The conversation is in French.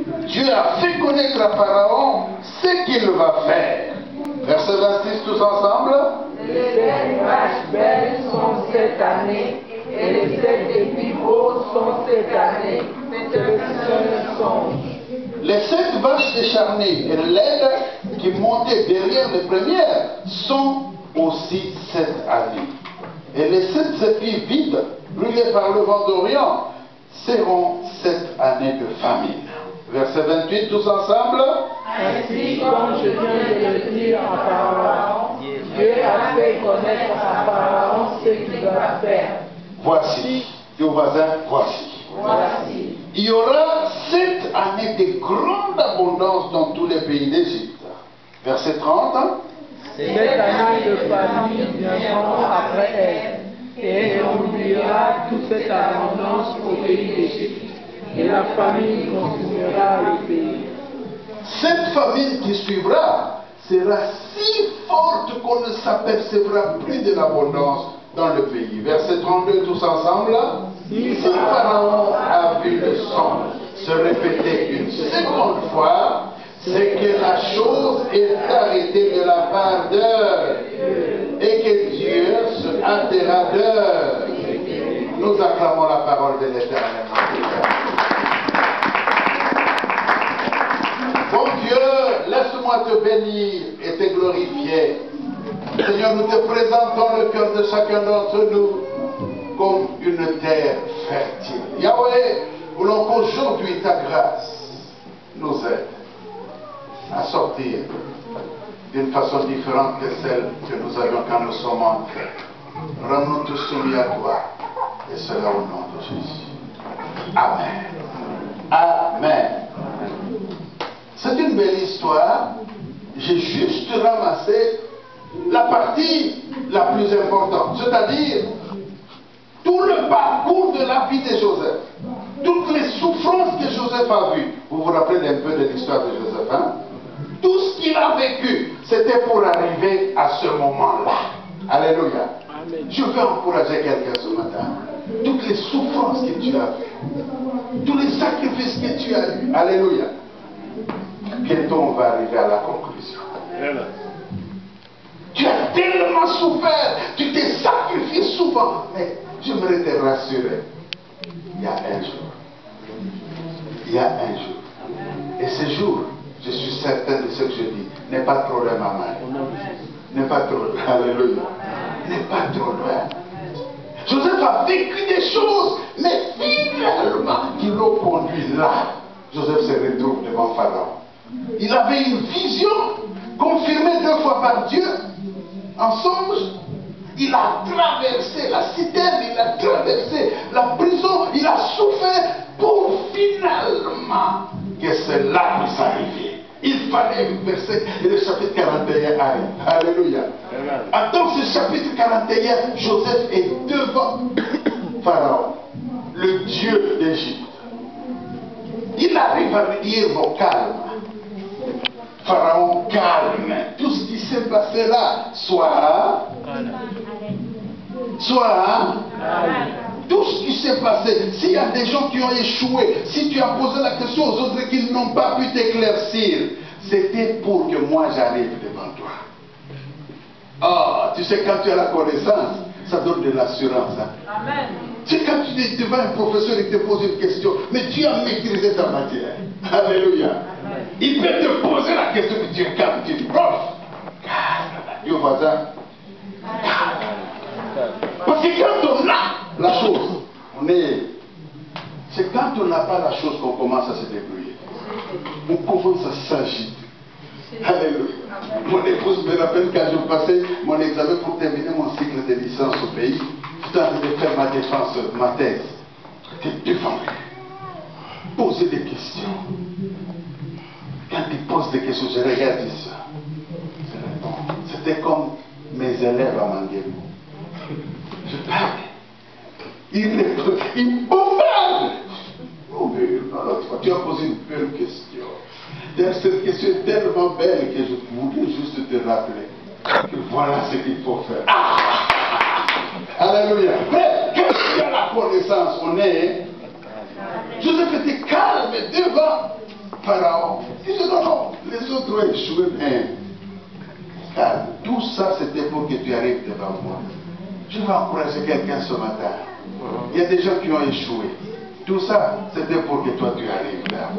Dieu a fait connaître à Pharaon ce qu'il va faire. Verset 26, tous ensemble. Les 7 vaches belles sont cette année, et les 7 épis beaux sont cette année. C'est le seul songe. Les 7 vaches décharnées et laides qui montaient derrière les premières sont aussi cette année. Et les 7 épis vides, brûlés par le vent d'Orient, seront cette année de famine. Verset 28, tous ensemble. Ainsi, comme je viens de le dire à Pharaon, Dieu a fait connaître à Pharaon ce qu'il doit faire. Voici, dis au voisin, voici. Voici. Il y aura 7 années de grande abondance dans tous les pays d'Égypte. Verset 30. Cette année de famine viendront après elle, et on oubliera toute cette abondance au pays d'Égypte. Et la famine consumera le pays. Cette famine qui suivra sera si forte qu'on ne s'apercevra plus de l'abondance dans le pays. Verset 32, tous ensemble. Si Pharaon a vu le songe se répéter une seconde fois, c'est que la chose est arrêtée de la part d'eux et que Dieu se hâtera d'eux. Nous acclamons la parole de l'Éternel. Bon Dieu, laisse-moi te bénir et te glorifier. Seigneur, nous te présentons le cœur de chacun d'entre nous comme une terre fertile. Yahweh, voulons qu'aujourd'hui ta grâce nous aide à sortir d'une façon différente que celle que nous avions quand nous sommes entrés. Rends-nous tous soumis à toi, et cela au nom de Jésus. Amen. Amen. C'est une belle histoire. J'ai juste ramassé la partie la plus importante, c'est-à-dire tout le parcours de la vie de Joseph, toutes les souffrances que Joseph a vues. Vous vous rappelez un peu de l'histoire de Joseph, hein? Tout ce qu'il a vécu, c'était pour arriver à ce moment-là. Alléluia. Amen. Je veux encourager quelqu'un ce matin. Toutes les souffrances que tu as vues, tous les sacrifices que tu as eus. Alléluia. Bientôt on va arriver à la conclusion. Amen. Tu as tellement souffert, tu t'es sacrifié souvent, mais j'aimerais te rassurer. Il y a un jour. Il y a un jour. Et ce jour, je suis certain de ce que je dis, n'est pas trop loin, maman. N'est pas trop loin. Alléluia. N'est pas trop loin. Joseph a vécu des choses, mais finalement, qui l'ont conduit là. Joseph se retrouve devant Pharaon. Il avait une vision confirmée 2 fois par Dieu en songe. Il a traversé la citerne, il a traversé la prison, il a souffert pour finalement que cela puisse arriver. Il fallait un verset et le chapitre 41 arrive. Alléluia. Dans ce chapitre 41, Joseph est devant Pharaon, le Dieu d'Égypte. Il arrive à dire bon, calme. Pharaon, calme. Tout ce qui s'est passé là, soit tout ce qui s'est passé, s'il y a des gens qui ont échoué, si tu as posé la question aux autres qui n'ont pas pu t'éclaircir, c'était pour que moi j'arrive devant toi. Ah, tu sais, quand tu as la connaissance, ça donne de l'assurance. Hein? Amen. Tu sais, quand tu es devant un professeur et te pose une question, mais tu as maîtrisé ta matière. Alléluia. Amen. Il peut te poser la question, mais tu es calme, tu dis, prof, calme, dis au voisin, calme. Parce que quand on a la chose, c'est quand on n'a pas la chose qu'on commence à se débrouiller. On commence à s'agiter. Alléluia. Mon épouse me rappelle quand je passais mon examen pour terminer mon cycle de licence au pays. J'étais en train de faire ma défense, ma thèse. J'étais devant lui. Poser des questions. Quand il pose des questions, je regarde ça. Je réponds. C'était comme mes élèves à Manguemo. Je parle. Il bombarde. Oh, mais tu as posé une belle question. Cette question est tellement belle que je voulais juste te rappeler que voilà ce qu'il faut faire. Ah! Alléluia. Mais quand tu as la connaissance, on est. Joseph était calme devant Pharaon. Il dit non, non, les autres ont échoué, mais car tout ça c'était pour que tu arrives devant moi. Je vais encourager quelqu'un ce matin. Il y a des gens qui ont échoué. Tout ça, c'était pour que toi tu arrives là.